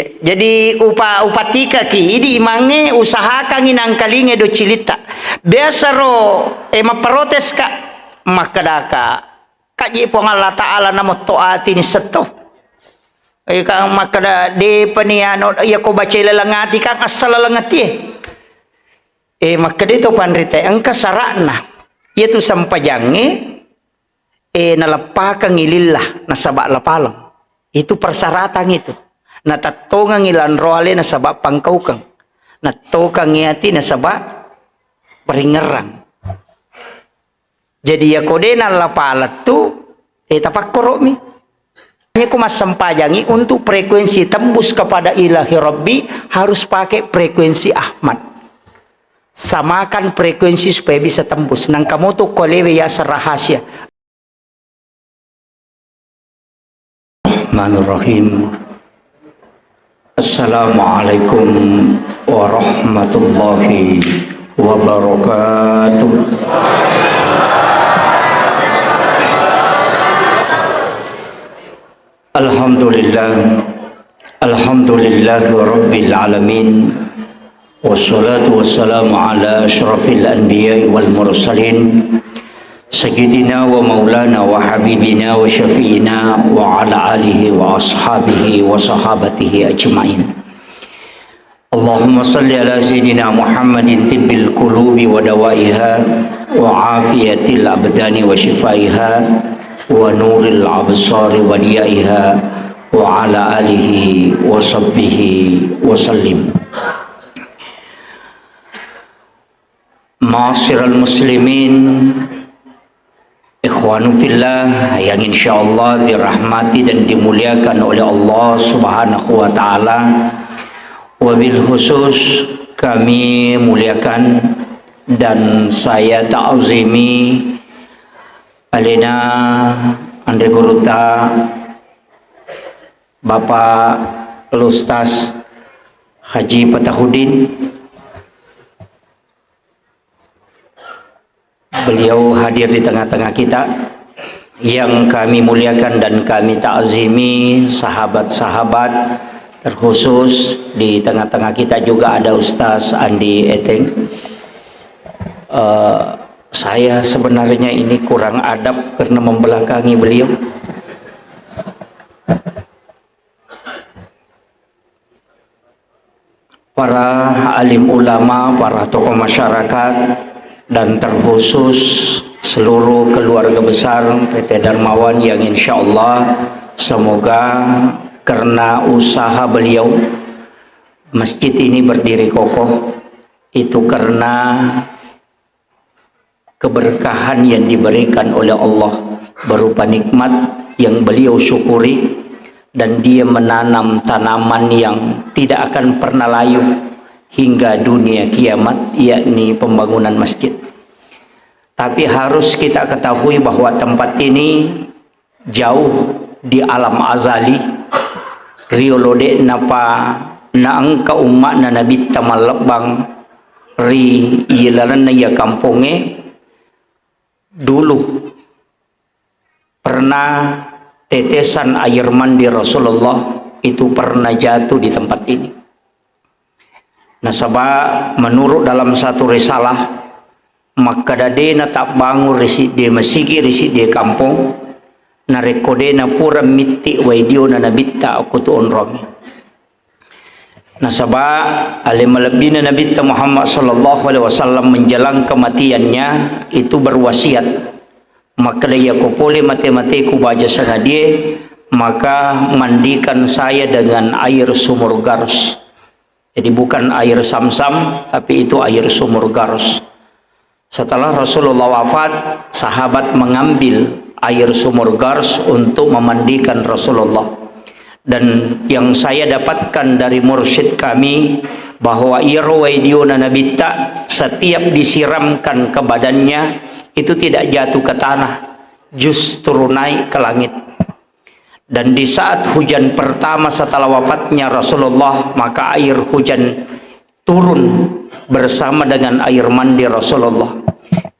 Jadi upatika ki idi imange usahakan inang kalinge do cilita biasa ro protes ka makadaka kaji pong Allah Ta'ala namo toati ni seto kang makada de paniano ya ko baca lalangati kang asal lalangati makada itu panrite angka sarana yaitu sampajange nalapakang ilillah nasabak lapalang itu persyaratan itu natatongang ilan roale nasabak pangkaukang natokang iati nasabak peringerang jadi ya kodena lapalat tu tapakkur mi hanya ku mas sampajangi untuk frekuensi tembus kepada ilahi Rabbi harus pakai frekuensi Ahmad samakan frekuensi supaya bisa tembus nang kamu tuh kolewe ya rahasia. Bismillahirrahmanirrahim. Assalamualaikum warahmatullahi wabarakatuh. Alhamdulillahi rabbil alamin. Wassalatu wassalamu ala asyrafil anbiya'i wal mursalin Sayyidina wa maulana wa habibina wa syafi'ina wa ala alihi wa ashabihi wa sahabatihi ajma'in. Allahumma salli ala Sayyidina Muhammadin tibbil qulubi wa dawaiha wa afiyatil abdani wa shifaiha wa nuril absari wa diyaiha wa ala alihi wa sahbihi wa sallim. Ma'asyiral muslimin, ikhwanu fillah yang insyaallah dirahmati dan dimuliakan oleh Allah Subhanahu wa taala. Wabil khusus kami muliakan dan saya ta'zimi alena Andre Guruta Bapak Ustaz Haji Fatahudin. Beliau hadir di tengah-tengah kita yang kami muliakan dan kami ta'zimi, sahabat-sahabat, terkhusus di tengah-tengah kita juga ada Ustaz Andi Eteng. Saya sebenarnya ini kurang adab karena membelakangi beliau. Para alim ulama, para tokoh masyarakat, dan terkhusus seluruh keluarga besar PT Darmawan yang insya Allah semoga karena usaha beliau masjid ini berdiri kokoh itu karena keberkahan yang diberikan oleh Allah berupa nikmat yang beliau syukuri dan dia menanam tanaman yang tidak akan pernah layu hingga dunia kiamat, yakni pembangunan masjid. Tapi harus kita ketahui bahwa tempat ini jauh di alam azali. Riolode napa naangka umat na nabi tamalabang ri ilalan na ya kamponge dulu pernah tetesan air mandi Rasulullah itu pernah jatuh di tempat ini. Nasabah menurut dalam satu risalah maka dadena tak bangun risi di masigi risi di kampung na rekodena pura miti waidio na nabitta aku tu onromi. Nasabah alimalabina Nabi Muhammad sallallahu alaihi wasallam menjelang kematiannya itu berwasiat maka dia ko pole mati-mati ku baca sangadie maka mandikan saya dengan air sumur Garus. Jadi bukan air Samsam tapi itu air sumur Garus. Setelah Rasulullah wafat, sahabat mengambil air sumur Garus untuk memandikan Rasulullah. Dan yang saya dapatkan dari mursyid kami bahwa irwaidiuna nabita setiap disiramkan ke badannya itu tidak jatuh ke tanah, justru naik ke langit. Dan di saat hujan pertama setelah wafatnya Rasulullah, maka air hujan turun bersama dengan air mandi Rasulullah.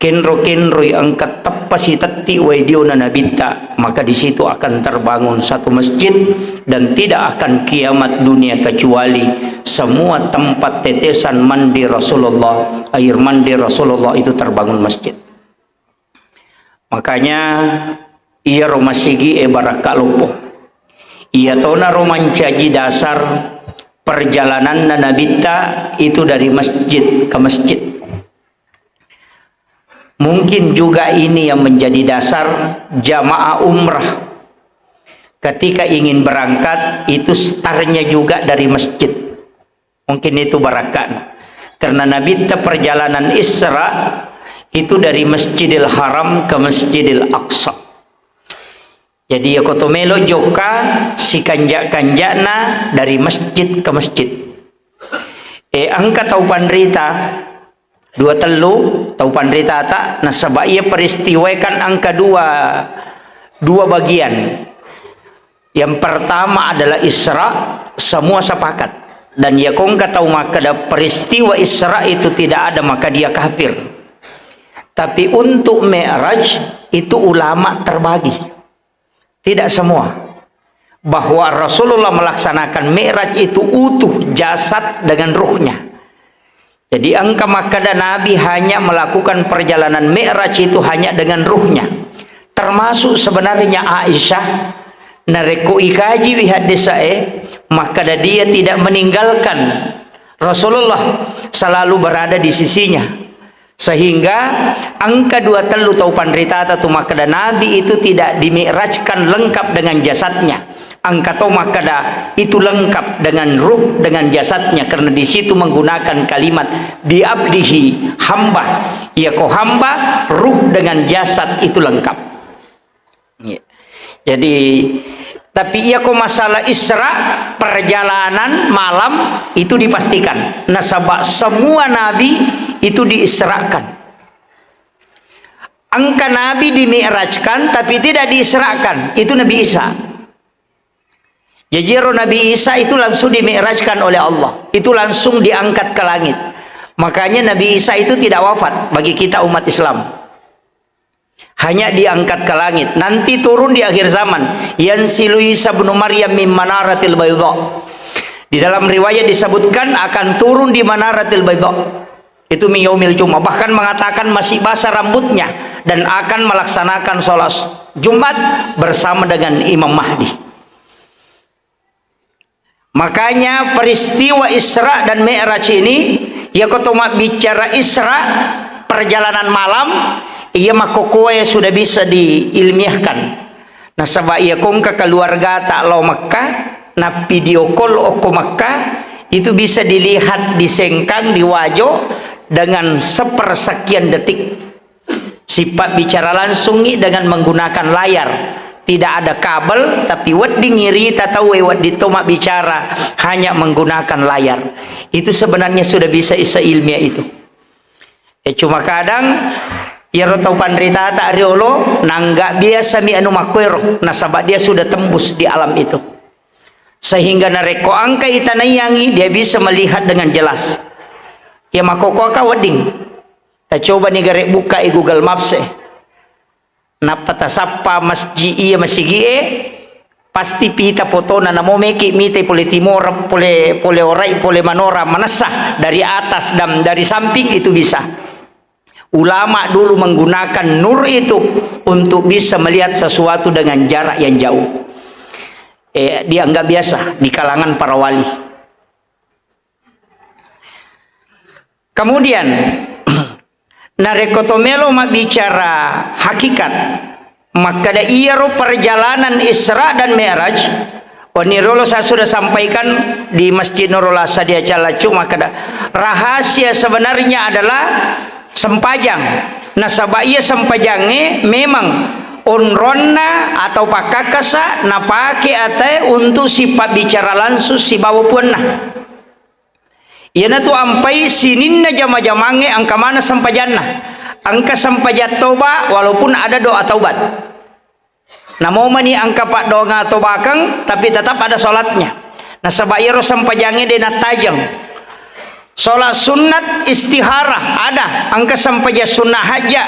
kenro angkat tepasi teti waidio na nabita, maka di situ akan terbangun satu masjid dan tidak akan kiamat dunia kecuali semua tempat tetesan mandi Rasulullah, air mandi Rasulullah itu terbangun masjid. Makanya ia romasigi barakalupo, ia tona romancaji dasar perjalanan nabita itu dari masjid ke masjid. Mungkin juga ini yang menjadi dasar jamaah umrah ketika ingin berangkat itu startnya juga dari masjid. Mungkin itu barakan, karena nabita perjalanan Isra itu dari Masjidil Haram ke Masjidil Aqsa. Jadi ya kotomelo joka si kanjak-kanjakna dari masjid ke masjid. Angka tau pandrita dua telu tau pandrita tak nasabah ia peristiwakan angka dua bagian. Yang pertama adalah Isra, semua sepakat, dan ya kongka tahu maka ada peristiwa Isra itu tidak ada maka dia kafir. Tapi untuk Mi'raj itu ulama terbagi. Tidak semua, bahwa Rasulullah melaksanakan Mi'raj itu utuh jasad dengan ruhnya. Jadi angka maka Nabi hanya melakukan perjalanan Mi'raj itu hanya dengan ruhnya. Termasuk sebenarnya Aisyah nareko ikaji wihadisae, maka dia tidak meninggalkan Rasulullah, selalu berada di sisinya. Sehingga angka 2 telu tau pandrita atau makada Nabi itu tidak dimi'rajkan lengkap dengan jasadnya. Angka tau makada itu lengkap dengan ruh dengan jasadnya, karena di situ menggunakan kalimat biabdihi, hamba. Ya ko hamba, ruh dengan jasad itu lengkap. Ya. Jadi tapi ia ko masalah Isra perjalanan malam itu dipastikan. Nasabah semua nabi itu diisrakan. Angka nabi dimi'rajkan tapi tidak diisrakan, itu Nabi Isa. Jadi Nabi Isa itu langsung dimi'rajkan oleh Allah, itu langsung diangkat ke langit. Makanya Nabi Isa itu tidak wafat bagi kita umat Islam, hanya diangkat ke langit. Nanti turun di akhir zaman. Yansilu Isa bin Maryam min manaratil baydha. Di dalam riwayat disebutkan akan turun di manaratil baydha. Itu yaumil Jumat. Bahkan mengatakan masih basah rambutnya dan akan melaksanakan sholat Jumat bersama dengan Imam Mahdi. Makanya peristiwa Isra dan Mi'raj ini, ya ketoma bicara Isra perjalanan malam, ia makokoe sudah bisa diilmiahkan. Nah sebab ia kongka keluarga tak lau Makkah, na video call oko Makkah itu bisa dilihat di sengkang di wajo dengan sepersekian detik. Sifat bicara langsung dengan menggunakan layar, tidak ada kabel, tapi wadi ngiri tahu wadi tomak bicara hanya menggunakan layar. Itu sebenarnya sudah bisa isa ilmiah itu. Cuma kadang ya rotau pandrita tak riolo nangga biasa mi anu makoiro, nasabah dia sudah tembus di alam itu, sehingga nareko angka itanayangi dia bisa melihat dengan jelas. Ya makoko ka wading. Ta coba nih garek buka Google Maps napata sapa masjid iya masigi pasti pita foto na namo meki mite pole timor pole orai pole manora manasa dari atas dan dari samping itu bisa. Ulama dulu menggunakan nur itu untuk bisa melihat sesuatu dengan jarak yang jauh. Dianggap biasa di kalangan para wali. Kemudian narekotomelo mak bicara hakikat, maka da iyaro perjalanan Isra dan Mi'raj. Onirolo saya sudah sampaikan di Masjid Nurul Asadia Calacu, maka da rahasia sebenarnya adalah sempajang. Nasabah ia sempajangnya memang onronna atau pakakasa napake ate untuk sifat bicara langsung si bawa punna. Iana tu ampai sininna jama-jamange angka mana sampajanna. Angka sampajat toba walaupun ada doa taubat. Namo mani angka pak doa tobakang tapi tetap ada solatnya. Nah sabayro sampajange dena tajang. Sholat sunat istihara ada, angka sampaja sunnah haja.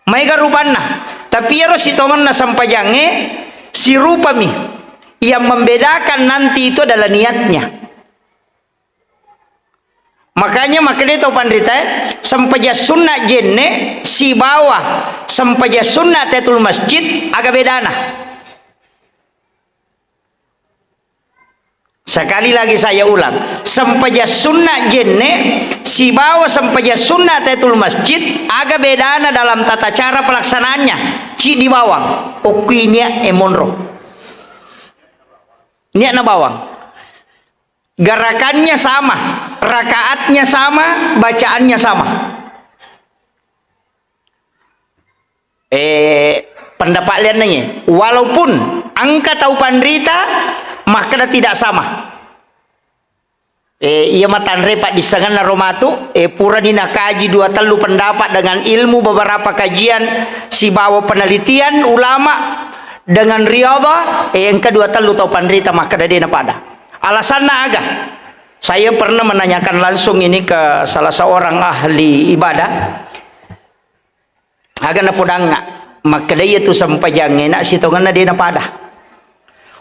Maiga rupana. Tapi ya si tomanna sampajange si rupa mi. Yang membedakan nanti itu adalah niatnya. Makanya dia tahu pandita sampaja sunnah jenne si bawah sampaja sunnah tatul masjid agak bedana. Sekali lagi saya ulang, sampaja sunnah jenne si bawah sampaja sunnah tatul masjid agak bedana dalam tata cara pelaksanaannya. Ci di bawang, okuinya emonro. Niat na bawang. Gerakannya sama, rakaatnya sama, bacaannya sama. Pendapat lainnya, walaupun angka tahu pandrita, maka tidak sama. Ia matan repat di sangan naromatu, pura dina kaji dua telu pendapat dengan ilmu beberapa kajian, si bawa penelitian ulama dengan riyadhah, yang kedua telu tahu pandrita maka dia pada. Alasannya agak, saya pernah menanyakan langsung ini ke salah seorang ahli ibadah. Agak na podang maka dia tu sampai jangan nak sitongan na dia na pada.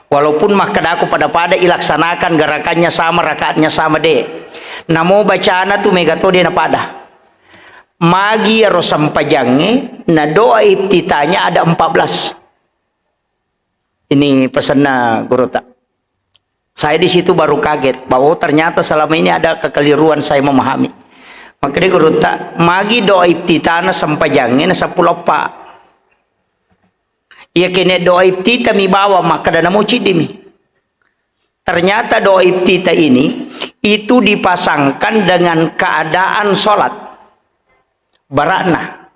Walaupun maka aku pada ilaksanakan gerakannya sama, rakaatnya sama deh. Namo bacaan tu megato dia na pada. Magi ro sampai jangan na doa ibtitanya ada 14. Ini pesannya guru tak. Saya di situ baru kaget bahwa ternyata selama ini ada kekeliruan saya memahami. Maka dia guru tak magi doa ibtitana sampai jangan 10 pak. Ia kene doa ibtita mi bawa maka dana muci dimi. Ternyata doa ibtita ini itu dipasangkan dengan keadaan sholat. Barakna.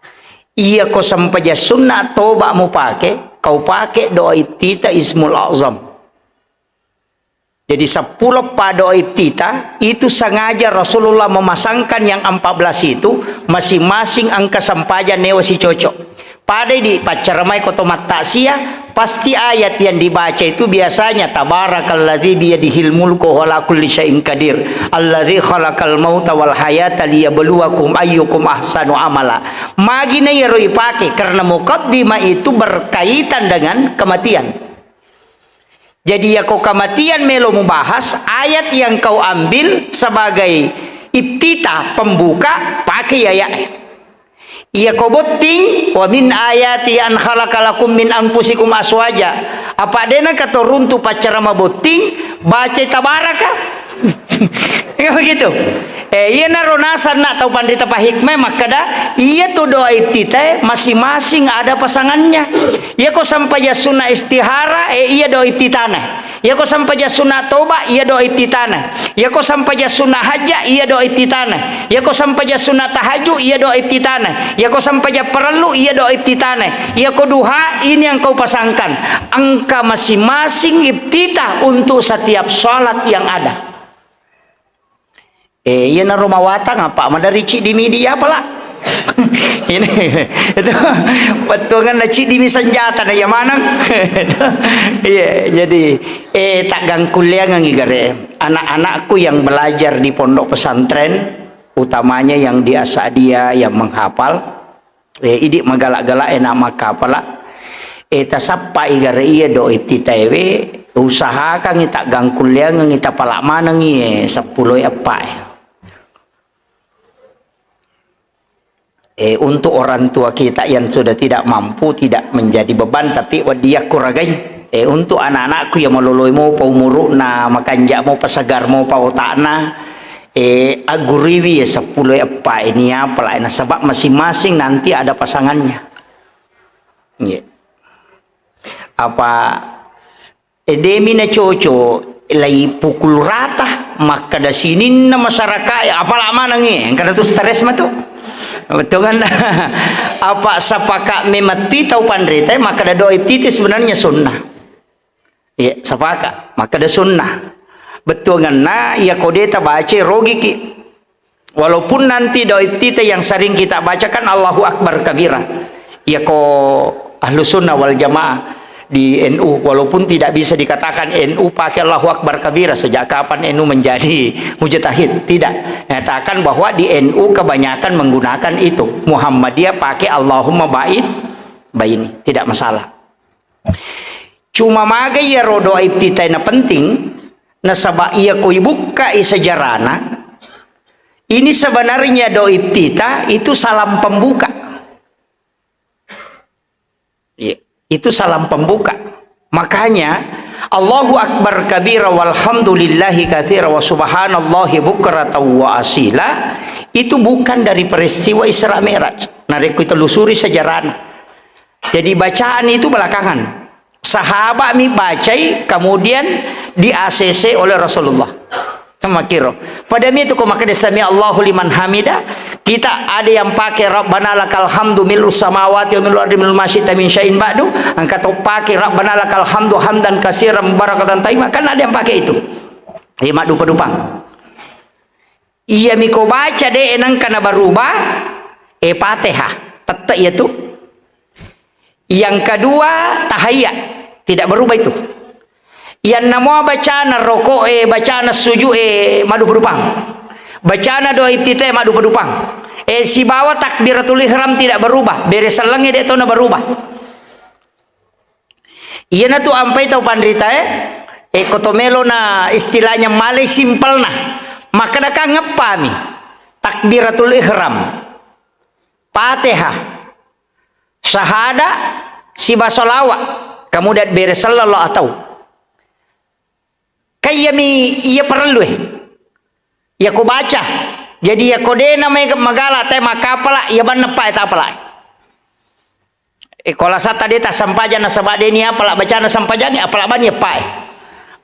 Ia kau sampai sunnah toba mu pakai, kau pakai doa ibtita ismul azam. Jadi 10 pada ibtita itu sengaja Rasulullah memasangkan yang 14 itu masing-masing angka sampaja newa si cocok. Pada di pacaramai kotomat taksia pasti ayat yang dibaca itu biasanya tabarakalladzi biyadihil mulku wa ala kulli syai'in qadir alladzi khalaqal mauta wal hayata liyabluwakum ayyukum ahsanu amala. Magina ya roi pakai karena muqaddimah itu berkaitan dengan kematian. Jadi ya kau kematian melo membahas ayat yang kau ambil sebagai ibtita pembuka pakai ayat. Ia kau boting wa min ayati an khalaqalakum min anfusikum aswaja. Apa dena kata runtu pacarama boting baca tabaraka. Ya begitu. Iya naronasan nak tahu pandita pahikmah maka dah iya tu doa ibtita masing-masing ada pasangannya. Iya kau sampai ya sunnah istihara iya doa ibtitana. Iya kau sampai ya sunnah toba iya doa ibtitana. Iya kau sampai ya sunnah haja iya doa ibtitana. Iya kau sampai ya sunnah tahajud iya doa ibtitana. Iya kau sampai ya perlu iya doa ibtitana. Iya kau duha ini yang kau pasangkan. Angka masing-masing ibtita untuk setiap sholat yang ada. Iya na rumah watang apa madari cik di media apalah. Ini itu patungan na cik di senjata na mana. Iya jadi tak gang kuliah ngigare anak-anakku yang belajar di pondok pesantren utamanya yang di Asadia yang menghafal idik magalak-galak enak makapala tasappa igare iya do ibtitaiwe usaha kang tak gang kuliah ngita palak mana ngi 10 apa untuk orang tua kita yang sudah tidak mampu tidak menjadi beban tapi dia kuragai untuk anak-anakku yang meloloi mau paumuruk na makanjak mau pasagar mau pautakna aguriwi 10 apa ini apalah nah sebab masing-masing nanti ada pasangannya apa demina coco lagi pukul rata maka da sini na masyarakat apalah mana ngi karena tu stres mah tu betul kan apa sepakat memati tahu pandrita maka ada doa ibtiti sebenarnya sunnah ya sepakat maka ada sunnah betul kan nah ya kodeta baca rogi ki walaupun nanti doa ibtiti yang sering kita bacakan Allahu Akbar kabira ya ko ahlu sunnah wal jamaah di NU, walaupun tidak bisa dikatakan NU pakai Allahu Akbar kabira. Sejak kapan NU menjadi mujtahid? Tidak. Nyatakan bahwa di NU kebanyakan menggunakan itu. Muhammadiyah pakai Allahumma baini, tidak masalah. Cuma maga ya rodo ibtitai na penting na sabak ia koi buka sejarahna. Ini sebenarnya do ibtita itu salam pembuka. Itu salam pembuka. Makanya Allahu Akbar kabira walhamdulillahi katsira wa subhanallahi bukratan wa asila itu bukan dari peristiwa Isra Mi'raj. Nah, kita telusuri sejarahnya. Jadi bacaan itu belakangan. Sahabat mi bacai kemudian di ACC oleh Rasulullah. Makiro. Pada itu kau maka sami Allahu liman hamida. Kita ada yang pakai Rabbana lakal hamdu mil'u samawati wa mil'u ardi mil'u ma syi'ta min syai'in ba'du. Angkat pakai Rabbana lakal hamdu hamdan katsiran mubarakatan thayyibah. Kan ada yang pakai itu. Mak dupa-dupang. Iya mi kau baca deh enang kana berubah Fatihah. Tetap itu. Yang kedua tahiyat. Tidak berubah itu. Yang nama bacaan rokok bacaan sujud madu pedupang, bacaan doa ibtita madu pedupang, si bawa takbiratul ihram tidak berubah, beres selangnya dia tu na berubah. Iya na tu ampai tau pandrita kotomelo na istilahnya malay simple na, maka naka ngepami takbiratul ihram, Fatihah, syahada, si basolawat, kemudian beres sallallahu atau kaya iya perlu ya ko baca jadi ya kode na may magala tay makapala ya ban pa eta pala kola sa tadi ta sampaja na sabade niya pala baca na sampaja ni apala ban ya pa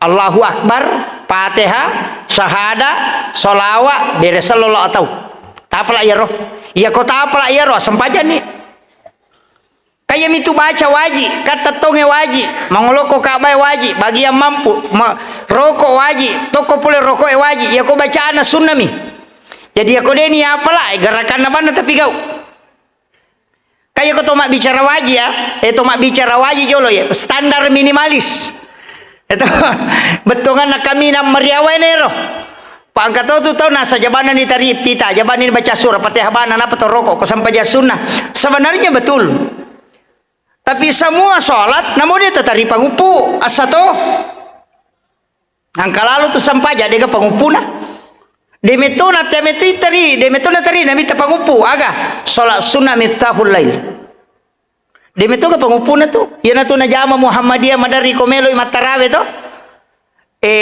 Allahu Akbar Fatihah syahada sholawat beres sallallahu atau ta pala ya roh ya ko ta pala ya roh sampaja ni kaya itu baca wajib, kata tonge wajib, mangoloko kabai wajib, bagi yang mampu, rokok wajib, toko pule rokok wajib, ya kau baca ana sunnah mi. Jadi ya kau deni apalah, gerakan apa na tapi kau. Kaya kau tomak bicara wajib ya, tomak bicara wajib jolo ya, standar minimalis. Itu betongan nak kami nak meriawai nero. Pak angkat tu tahu nasa jabanan di tari tita, jabanan baca surah, Fatihah banan apa tu rokok, kau sampai sunnah. Sebenarnya betul. Tapi semua sholat namun dia tetap pangupu asato angka lalu tu sampai jadi ke pangupu na demetona tari nabi pangupu aga sholat sunnah miftahul lail demeto ke pangupu na tu yana tu na jama Muhammadiyah madari komelo matarawe to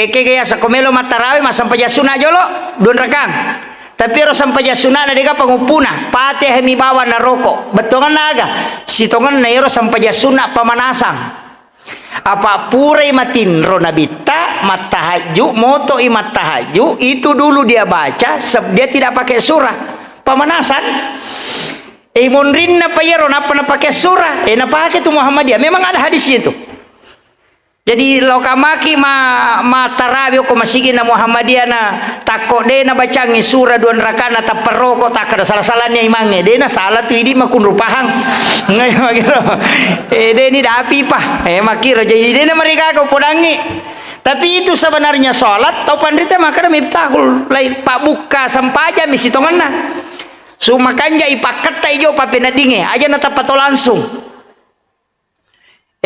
kaya sa komelo matarawe masampai sunnah jolo don rakang tapi ro sampai sunna na deka pangupuna Fatihah mi bawa na rokok betongan naga si tongan na ro sampai sunna pamanasan apa pura imatin ro nabita matahaju moto imat tahaju itu dulu dia baca dia tidak pakai surah pamanasan monrin na payero na pakai surah na pakai tu Muhammadiyah memang ada hadisnya itu. Jadi lokamaki ma tarawih ko masigin na Muhammadiyah na takode na bacangi surah duan rakana ta peroko tak ada salah-salahnya imange de na salah tu idi makun rupahang ngai makiro de ni dapi pa makiro jadi de na mereka ko podangi tapi itu sebenarnya salat tau pandrita maka miftahul lain pak buka sampaja misi tonganna sumakanja ipakat ta ijo pa penadinge aja na tapato langsung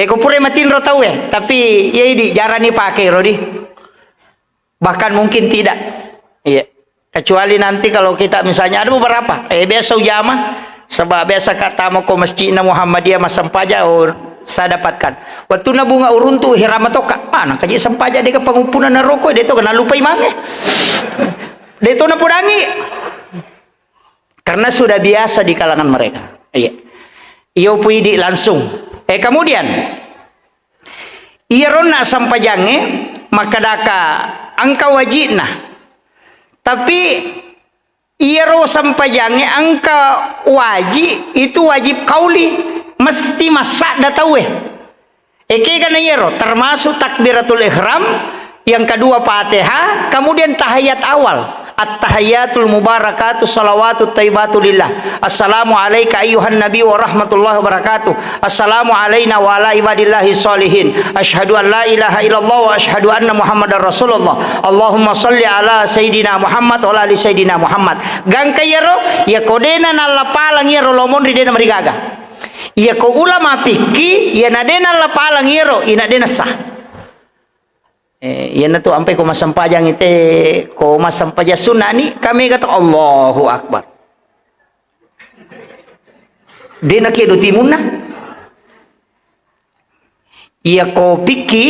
ko pure matin ro tahu ya tapi ya ini jarani pakai rodi bahkan mungkin tidak iya kecuali nanti kalau kita misalnya ada beberapa biasa ujama sebab biasa kata mau ke masjid Muhammadiyah mas sampaja saya dapatkan waktu na bunga uruntu hirama toka nak kaji sampaja dia ke pangumpunan na rokok dia tu kena lupa imange dia tu na pudangi karena sudah biasa di kalangan mereka iya iyo puidi langsung kemudian irona sampajange maka daka angka wajibna tapi iro sampajange angka wajib itu wajib kauli mesti masak datawe kana iro termasuk takbiratul ihram yang kedua Fatihah kemudian tahiyat awal At-tahiyyatul mubarakatuh salawatut thayyibatu lillah. Assalamu alayka ayyuhan nabi wa rahmatullahi wa barakatuh. Assalamu alayna wa ala ibadillahi sholihin. Asyhadu an la ilaha illallah wa asyhadu anna muhammadar rasulullah. Allahumma salli ala sayyidina Muhammad wa ala ali sayyidina Muhammad. Gangka yero ya kodena nalla palang yero lomon ridena marigaga. Ya ko ulama piki ya nadena la palang yero ina dena sah. Yan na to ampay ko masampajang ite ko masampaja sunani kami kata Allahu Akbar. Dia nak kedo timuna. Ia ko piki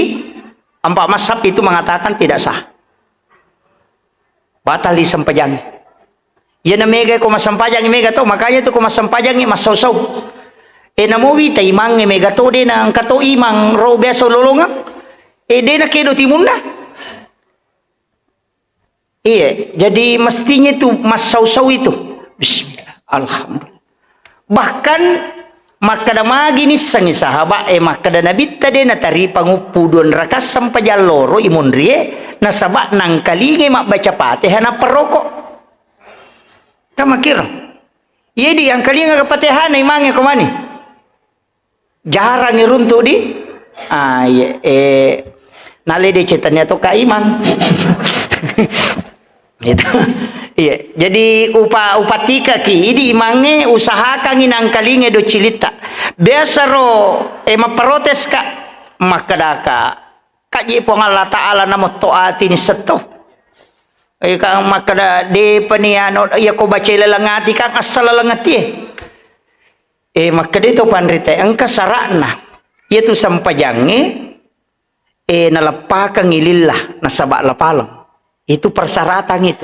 ampak masab itu mengatakan tidak sah. Batal di sampajang. Ya na mega ko masampajang mega to makanya to ko masampajang masausaw. Namuwi tay mang mega to din ang kato imang ro beso lolongang. Dia nak kedo timun dah. Iya, jadi mestinya tu mas saw itu. Bismillah, alhamdulillah. Bahkan makada magi ni sangi sahabat makada nabi tadi na tari pangupudon rakas sampai jaloro imun rie na sabak nang kalinge mak baca Fatihah na perokok. Tama kira. Iya di yang kalinge ke Fatihah na imangnya ke mani. Jarang iruntuk di. Iya nale de cetannya to ka iman. Itu. Iya, jadi upatika ki idi imange usahakan inang kalinge do cilita. Biasa ro maprotes ka makadaka. Kaji po Allah Taala namo toati ni seto. Kang makada de paniano ya ko baca lalangati kang asal lalangati. Makada to panrite angka sarakna. Yaitu sampajange nalapakang ilillah nasabak lapalang itu persyaratan itu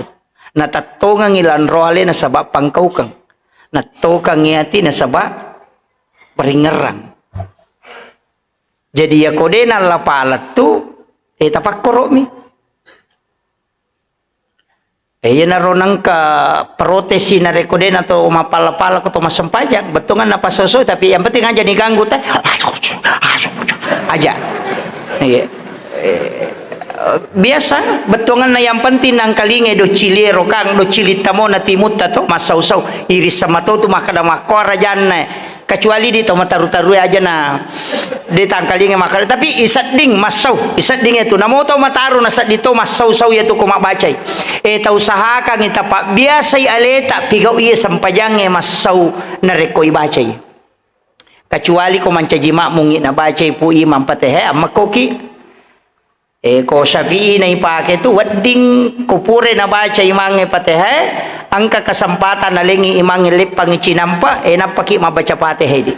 natatongang ilan roale nasabak pangkaukang natokang iati nasabak peringerang jadi ya kodena lapalat tu tapakkoro mi yan naronang ka protesi na rekodena to mapalapala ko to masampajang betungan napasoso tapi yang penting aja diganggu teh aja. Iya. Biasa betongan na yang penting nang kalinge do cilero kang do cilita mo na timut to masausaw iris sama to makada makora janna kecuali di to mataru-taru aja na di tangkalinge makada tapi isat ding masau isat ding itu namo to mataru na sat dito masausaw ya to ko mabacay ta usaha kang itapak biasa aleta pigaw iya sampajange masau na rekoy bacay kecuali ko mancajima mungi na bacay po imam Fatihah makoki ko Syafi'i na ipake tu wading kupure na baca imange Fatihah angka kesempatan na lengi imange lepang cinampa napaki mabaca Fatihah di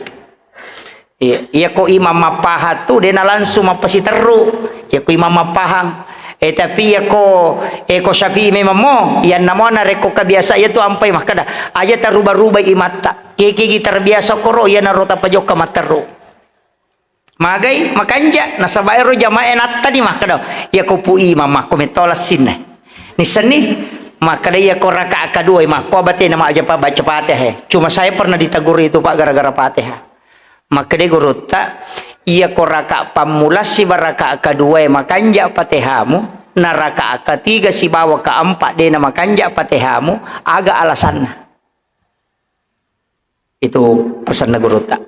iya ko imam mapahat tu dia na langsung mapasiteru iya ko imam mapahang tapi iya ko Syafi'i memang mo yan namo na reko kabiasa iya tu ampai makada aja tarubah-rubah imata kiki terbiasa koro iya na rota pajok kamateru magai makanja nasabairo jamaah nat tadi mah kada ya ko pui mama ko metolas sinne ni seni maka dia ko rakaat kedua mah ko bate nama aja baca Fatihah cuma saya pernah ditegur itu Pak gara-gara Fatihah maka dia gurutta iya ko rakaat pamula si rakaat kedua makanja Fatihahmu na rakaat ketiga si bawa keempat dia nama kanja Fatihahmu agak alasanna itu pesan gurutta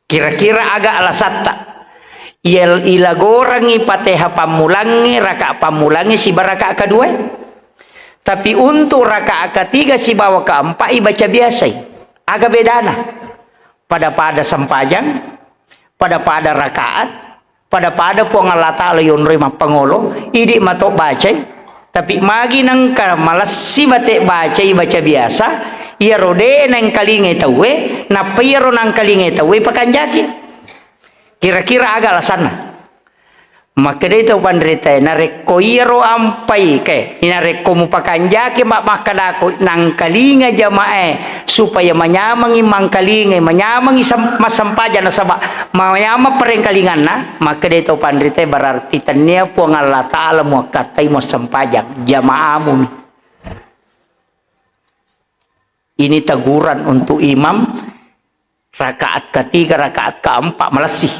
kira-kira agak alasan tak ila gorangi Fatihah pamulangi rakaat pamulangi si rakaat kedua tapi untuk rakaat ketiga si bawa keempat baca biasa agak bedana pada sampajang pada rakaat pada puang Allah Ta'ala yunrima pangolo idi matok baca tapi magi nangka malas si batek baca biasa iya rode nang kalinge tawe na payro nang kalinge tawe pakanjaki kira-kira agak lasana maka dito pandrita nareko iro ampai ke nareko mu pakanjaki mak makadako nang kalinga jamae supaya manyamangi mang kalinge manyamangi masampaja na saba manyama pereng kalingan na maka dito pandrita berarti tania puang Allah Ta'ala mu katai mo sampajang jamaamu ini teguran untuk imam rakaat ketiga rakaat keempat melesih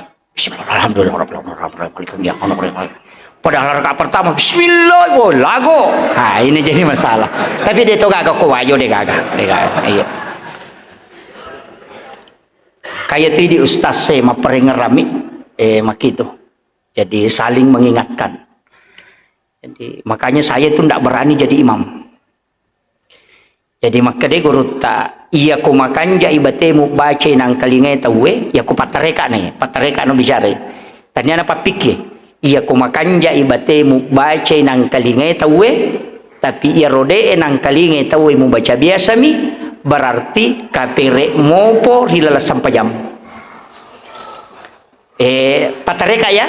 Padahal rakaat pertama bismillah, oh lago. Ah, ini jadi masalah. Tapi dia tu gagak kuayo dia gagak. Iya. Kayak tu di ustaz saya maperengerami makitu. Jadi saling mengingatkan. Jadi makanya saya tu tidak berani jadi imam. Jadi maka dia guru tak iya ko makan ja ibatemu baca nang kalingai tawe ya ko patareka no bicara. Tanya apa pikir? Iya ko makan ja ibatemu baca nang kalingai tawe tapi ia rode nang kalingai tawe mu baca biasa mi berarti kapere mopo hilala sampajam. Patareka ya,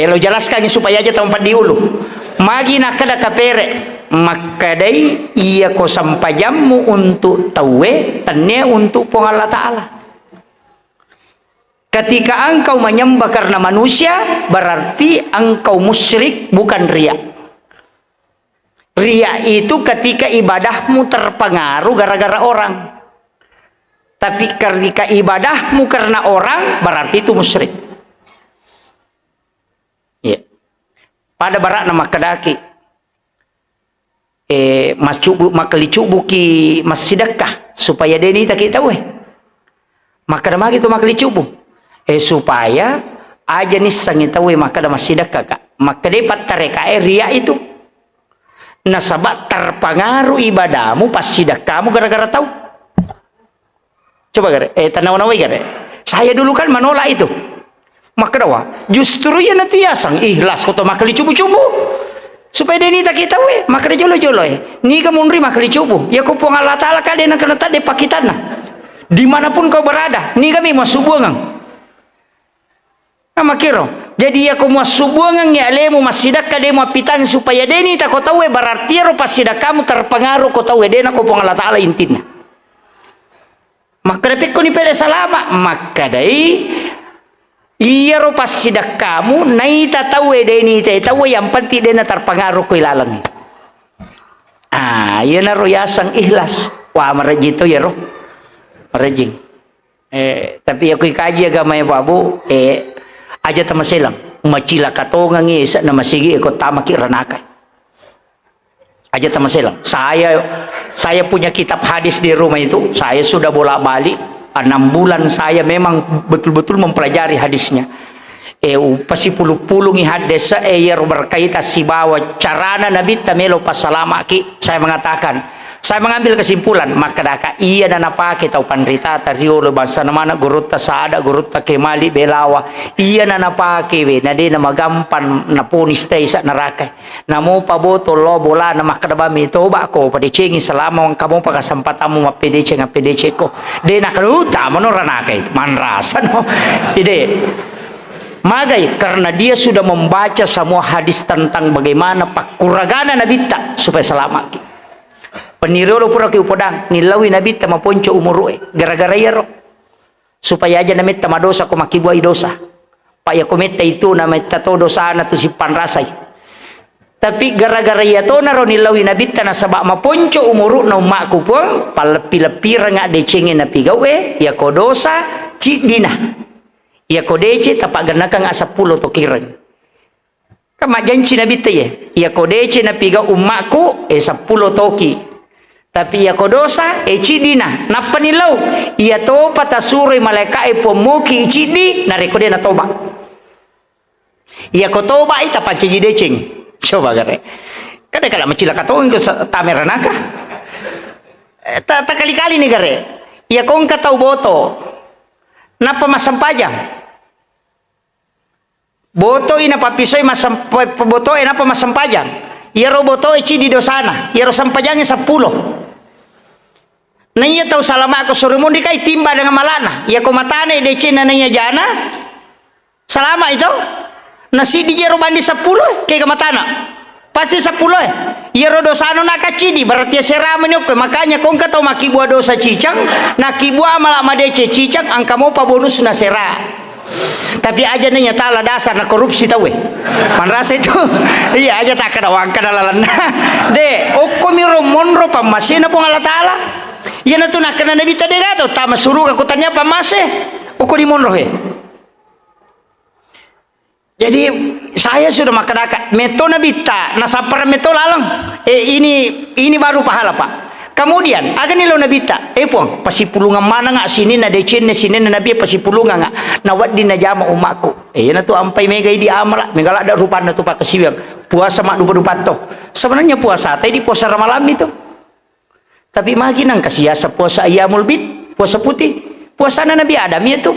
lo jelaskan supaya aja tempat diulu. Magi nak kada kapere, makadai iya ko sampajammu untuk tawe, tanya untuk pong Allah Ta'ala. Ketika engkau menyembah karena manusia, berarti engkau musyrik, bukan riya. Riya itu ketika ibadahmu terpengaruh gara-gara orang. Tapi ketika ibadahmu karena orang, berarti itu musyrik. Ya. Pada barak nama kedaki. Mas cubu makali cubu ki mas sidakah supaya deni tak kita weh. Maka nama gitu makali cubu. Supaya aja nih sangita we maka ada masih kak maka dapat tareka ria itu nasabak terpengaruh ibadahmu pas sidak kamu gara-gara tahu coba gara tanaw-nawi gara saya dulu kan menolak itu maka dawa justru ya nanti asang ikhlas koto makali cubu-cubu supaya dia tak kita we maka dia jolo-jolo ni kamu nerima makali cubu ya kupong Allah Ta'ala kadena kena tadi pakitana dimanapun kau berada ni kami mau subuang makiro jadi aku mau subuangan ya lemu masidak kade mau pitan supaya deni tak kau tahu berarti ro pasidak kamu terpengaruh kau tahu dena kau pong Allah Ta'ala intinya maka dapat kau ni pele salama maka dai iya ro pasidak kamu nai tak tahu deni tak tahu yang penting dena terpengaruh kau ilalang iya na ro yasang ikhlas wah merejito ya ro merejing tapi aku kaji agama ya babu aja tamaselang macila katonga ngi isa na masigi ikut tamaki ranaka aja tamaselang saya punya kitab hadis di rumah itu saya sudah bolak-balik 6 bulan saya memang betul-betul mempelajari hadisnya pasi puluh-puluh ngi hadis yer berkaitan si bawa carana nabi tamelo pasalama ki saya mengatakan saya mengambil kesimpulan maka daka iya dan apa kita panrita tariolo bangsa mana gurutta saada gurutta kemali belawa iya dan apa kewe nade nama gampan na punis tei sa neraka namo paboto lo bola na makadabami toba ko padicengi selama kamu pakasempatamu mapedece ngapedece ko de nakaluta manoranaka itu manrasa no ide magai karena dia sudah membaca semua hadis tentang bagaimana pakuragana nabi tak supaya selamat penirolo pura ke upodang nilawi nabi tama ponco umurue gara-gara yaro supaya aja namit tama dosa ko makibuai dosa pak ya kometa itu namit tato dosa na tu sipan rasai tapi gara-gara ya to naro nilawi nabi tana sabak ma ponco umuru na umakku pun palepi-lepi ranga decenge na pigawe ya ko dosa cidina ya ko dece tapak ganakang asa pulo to kireng kama janji nabi te ya ko dece na piga umakku 10 toki tapi ya kodosa cidina napanilau ia to patasuri malaikat pemuki cidi narekode na toba ia ko toba ita panci decing coba gare kada macila katong ke tameranaka ta kali-kali ni gare ia kong katau boto napa masampajang boto ina papisoy boto ina pa masampajang ia ro boto cidi dosana ia ro sampajangnya 10 na iya tahu salama ako surumon di kay timba dengan malana iya ko matane de cina na iya jana salama itu nasi di jero bandi 10 kay kamatana pasti 10 iya ro dosano nakacidi berarti serama nyok makanya kong katau makibua dosa cicang nakibua malama dece cicang angka mo pa bonus na sera tapi aja nanya tala dasar na korupsi tahu manrasa itu iya aja tak kada wangka dalalan de okomiro monro pamasina pong Allah Ta'ala yan na to nakana nabi tadi gato tama suruh aku tanya pamase uko di monro he Jadi saya sudah makan meto nabita nasapar meto lalang. Ini baru pahala Pak. Kemudian aga nilo nabita puang pasipulungan mana ngak sini na decen sini na nabi pasipulungan ngak nawat di najama umakku. Na tu ampai mega di amala megala ada rupana tu Pak kesiwang puasa mak dupa toh. Sebenarnya puasa tadi puasa malam itu. Tapi maginang kasihasa puasa ayamul bid, puasa putih, puasa Nabi Adam itu.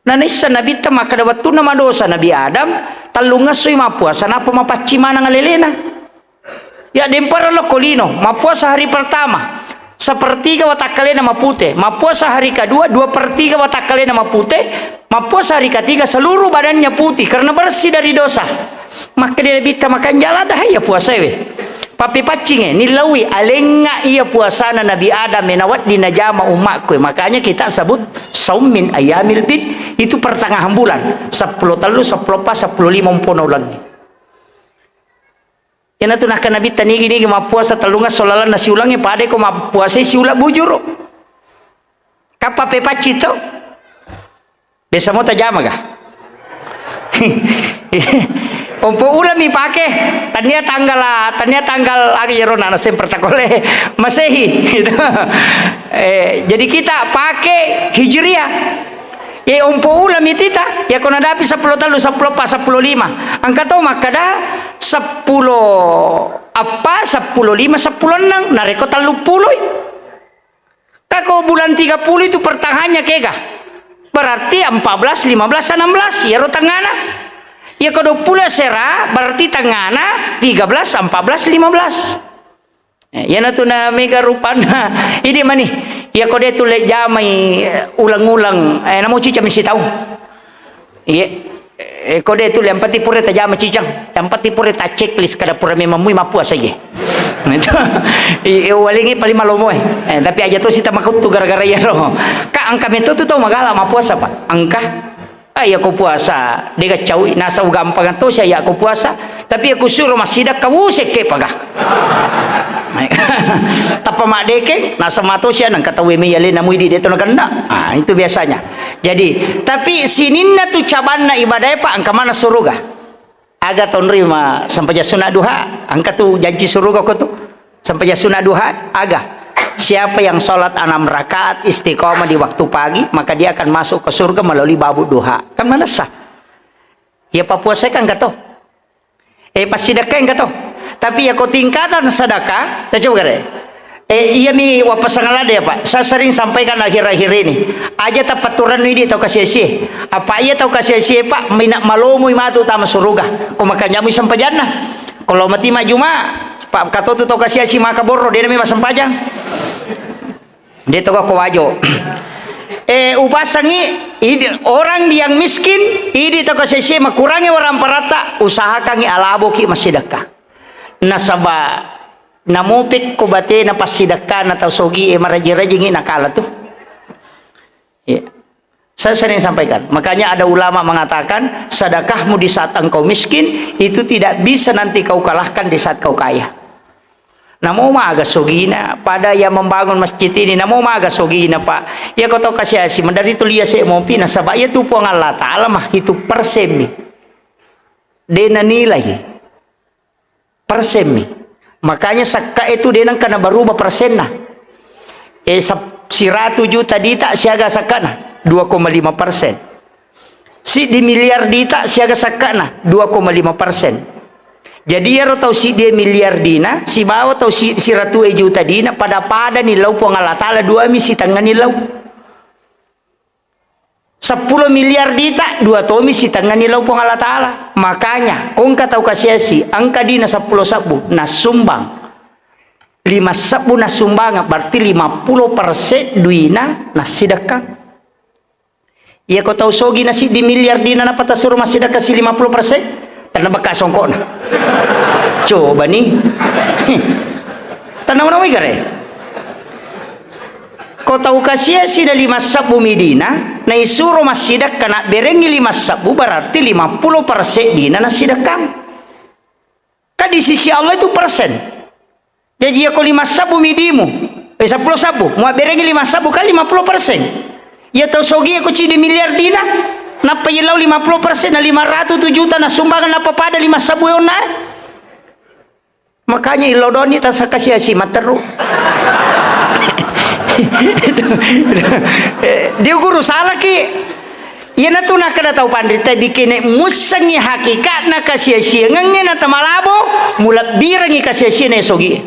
Nanisa Nabi ta maka waktu nama dosa Nabi Adam talunga sui ma puasa napa mapaci mana ngalelena. Ya dempara lo kolino, ma puasa hari pertama sepertiga watakalena ma putih, ma puasa hari kedua 2/3 watakalena ma putih, ma puasa hari ketiga seluruh badannya putih karena bersih dari dosa. Maka dia bisa makan jalan dah ya puasa we. Papi pacing nilawi alenga iya puasana Nabi Adam menawat di najama umatku. Makanya kita sebut saum min ayamil bid, itu pertengahan bulan 10 telu 10 pas 10 lima umpono ulang. Yana tu nak Nabi tani gini ma puasa telunga solalan nasi ulangnya pada ko ma puasa si ulah bujur. Kapa pe pacito? Besa mo tajama kah? Ompo ulah mi pake tania tanggal lagi rona na sempre takole Masehi gitu. Jadi kita pakai Hijriah. Ya umpo ulah mi tita ya kona dapi 10 talu 10 pas 10 lima. Angka tau makada 10 apa 10 lima 10 enang nareko talu puluh. Kako bulan 30 itu pertangannya kega. Berarti 14 15 16 ya ro tangana. Ya ke 20 sera berarti tangana 13 14 15. Ya na tu na mega rupana ini mani ya kode tu le jamai ulang-ulang namo cica mesti tahu ya kode tu le empati pure ta jama cicang empati pure ta checklist kada pura memang mui mapua saja walingi paling malomo tapi aja tu sita makut tu gara-gara ya roh ka angka meto tu tau magala mapuasa Pak angka ya aku puasa dia cawi nasa gampang tu saya aku puasa tapi aku suruh masjidak kau seke pagah tapa mak deke nasa mato siya nang kata wemi yale na muidi deto naganda itu biasanya. Jadi tapi sininna tu cabanna ibadah Pak angka mana suruga aga tonrima sampai jasuna duha angka tu janji suruga ko tu sampai jasuna duha aga siapa yang sholat 6 rakaat istiqomah di waktu pagi maka dia akan masuk ke surga melalui babu duha. Kan mana sah ya Pak puasa kan kata pas sedekah kata tapi ya kau tingkatan sedekah tak coba kare iya mi wapasangan ada ya Pak saya sering sampaikan akhir-akhir ini aja tapaturan ini tau kasih apa iya tau kasih Pak minak malomu matu tama surga kau makan jamu sampai jannah kalau mati maju mah Pak kata tu tau kasih maka borro dia memang sempajang dia tau kau wajo upasangi orang yang miskin ini tau kasih kurangi orang parata usahakan alabo ki masidakah nasaba namupik ko bate na pasidakah na tau sogi maraji-raji nakala tu ya. Saya sering sampaikan makanya ada ulama mengatakan sedekahmu di saat engkau miskin itu tidak bisa nanti kau kalahkan di saat kau kaya. Namo maga sogina pada yang membangun masjid ini namo maga sogina Pak ya kau tahu kasih asi mendari tu liya se mopi nasaba ya tu puang Allah Ta'ala mah itu persemi dena nilai persemi makanya sakka itu dia nang kana berubah persenna 100 juta dita siaga sakana 2,5% si di miliar dita siaga sakana 2,5%. Jadi ya tahu si dia miliar dina si bawa tahu si ratu juta dina pada nilau puang Allah Ta'ala 2 misi tangan nilau 10 miliar dita 2 tomi si tangan nilau puang Allah Ta'ala. Makanya kong katau kasih si angka dina 10 sabu nasumbang 5 sabu nasumbang berarti 50% duina nasidakah iya kau tahu sogi nasi di miliar dina napa tasuru masidakah si 50% tanah bekas songkok na coba nih tanah mana wigare kau tahu kasih si dari 5 sabu midina na isuro masidak kana berengi 5 sabu berarti 50% dina nasidak kam kan di sisi Allah itu persen jadi aku 5 sabu midimu 10 sabu mau berengi 5 sabu kan 50% ya tahu sogi aku cidi miliar dina Napa ilau 50% na 500 juta na sumbangan napa pada 5 sabuyon na. Makanya ilau doni ta sa kasih materu. Dia guru salah ki. Ia na tu nak kada tahu pandita bikin musangi hakikat na kasih ngangen na tamalabo mulak birangi kasih na sogi.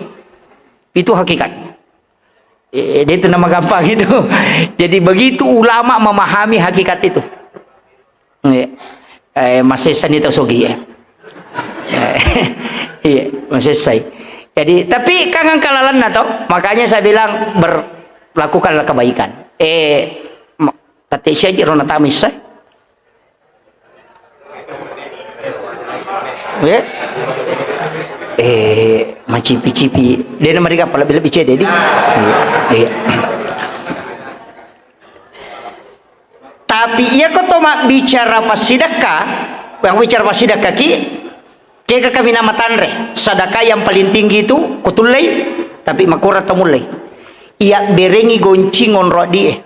Itu hakikat. Dia itu nama gampang itu. Jadi begitu ulama memahami hakikat itu. Masih sanita sogi ya. Iya, masih say. Jadi tapi kangen kalalan nato, makanya saya bilang lakukanlah kebaikan. Kata saya rona tamis saya. Ya. Macipi-cipi. Dia mereka pala bila bicara jadi. Iya. Tapi ia kau mak bicara pasidakah, yang bicara pasidakah ki, kaya kami nama tanre, sedekah yang paling tinggi itu kutulai, tapi makurat tamulai. Ia berengi goncing onro dia,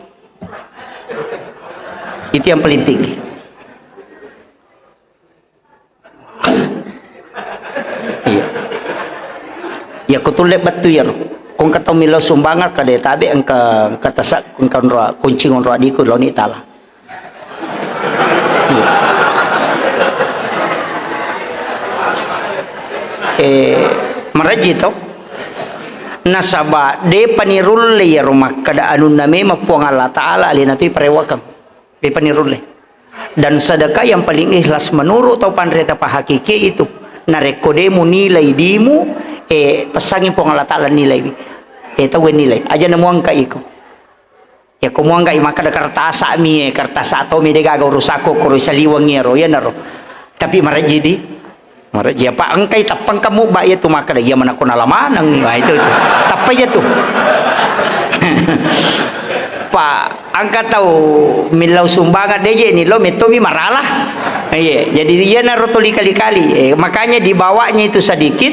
itu yang paling tinggi. Iya, ya kutulai batu ya. Kung kata milau sumbangan kada tabi engka kata sak kung onro goncing onro dia ku loni tala. Maraji to nasaba de panirulle ya rumah kada anu name mapuang Allah taala alina tu parewakam de panirulle dan sedekah yang paling ikhlas menurut tau pandreta pa hakiki itu narekodemu nilai dimu pasangin puang Allah taala nilai tahu nilai aja namuang ka iko ya kumuang ka maka da kartasa mi kartasa to mi de gaga urusako kuro saliwang ngero ya naro tapi maraji di maraji apa angkai tapang kamu ba ya tu maka da ya mana ko nalamanang ni itu tapay ya tu pa angka tahu milau sumbangan deje ni lo metomi maralah jadi dia naro tuli kali-kali makanya dibawanya itu sedikit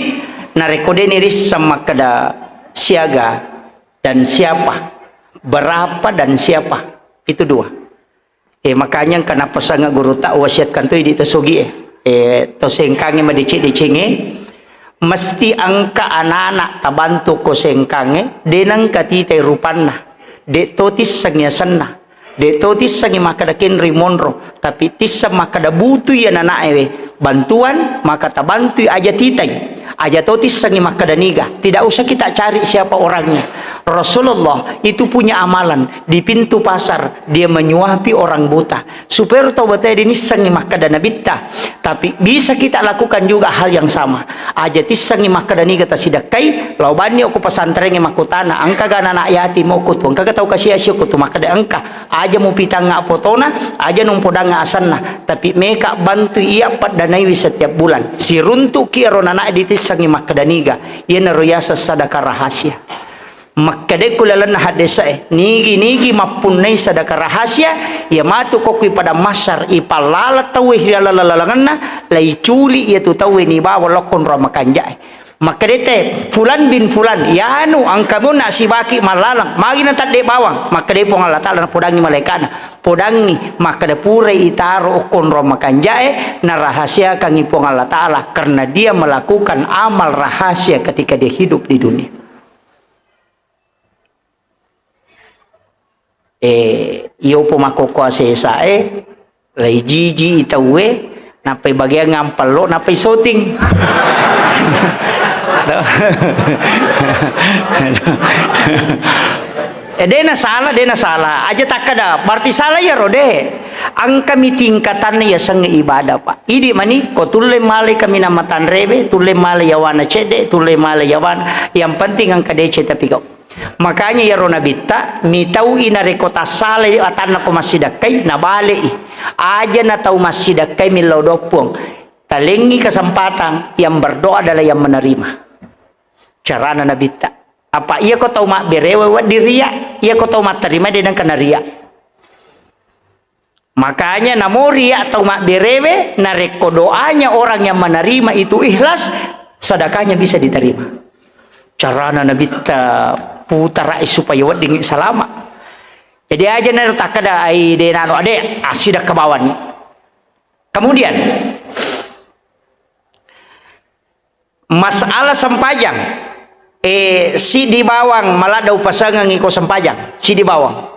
narekode niris sama kada siaga dan siapa berapa dan siapa itu dua makanya kenapa sangat guru tak wasiatkan tu di tesugi to sengkange madicik-dicinge mesti angka anak-anak tabantu ko sengkange denang katite rupanna de totis sangya sanna de totis sangi makadakin rimonro tapi tissa makada butu ya nanaewe bantuan maka tabantu aja titai aja totis sangi makadaniga tidak usah kita cari siapa orangnya. Rasulullah itu punya amalan di pintu pasar dia menyuapi orang buta supaya taubatnya ini sangi makadana bitta tapi bisa kita lakukan juga hal yang sama aja tis sangi makadaniga tasidakai laubani aku pesantrennya makutana angka gana anak yatim okut angka tahu kasih asyik kutu makada angka aja mau pitang nga potona aja numpodang nga asanna tapi mereka bantu ia pat danai setiap bulan si runtuk kiro anak ditis sangi makadaniga ia naruyasa sadaka rahasia makade kulalan hadesa nigi mapunai sadaka rahasia ya matu kokui pada masar ipalala tawe hilalalanganna lai culi ia tu tawe ni bawa lokon ramakanja makade fulan bin fulan ya anu angkamu nasi baki malalang magi na tade bawang makade pong Allah taala podangi malaikana podangi makade pure itaro kon ramakanja na rahasia kang ipong Allah taala karena dia melakukan amal rahasia ketika dia hidup di dunia. Iyo pumakoko sa lay jiji itawe napay bagyang ngampalo napay soting dena salah aja takada berarti salah ya rode ang kami tingkatan ya sang ibadah pak idi mani ko tulle male kami namatan rebe tulle male yawana cede tulle male yawana yang penting ang kadece tapi kau makanya ya rona bitta mi tau ina rekota sale atan ko masidakai na bale aja na tau masidakai milau dopong talengi kesempatan yang berdoa adalah yang menerima cara na bitta apa ia ko tau mak berewe wa diria ia ko tau mak terima dengan kena ria makanya namo ria tau mak berewe na reko doanya orang yang menerima itu ikhlas sedekahnya bisa diterima cara na bitta putar supaya wading salama Jadi aja naruh tak ada ide nano ade asidak ke bawah nih. Kemudian masalah sempajang, si di bawang malah ada upasangan ngiko sempajang, si di bawang.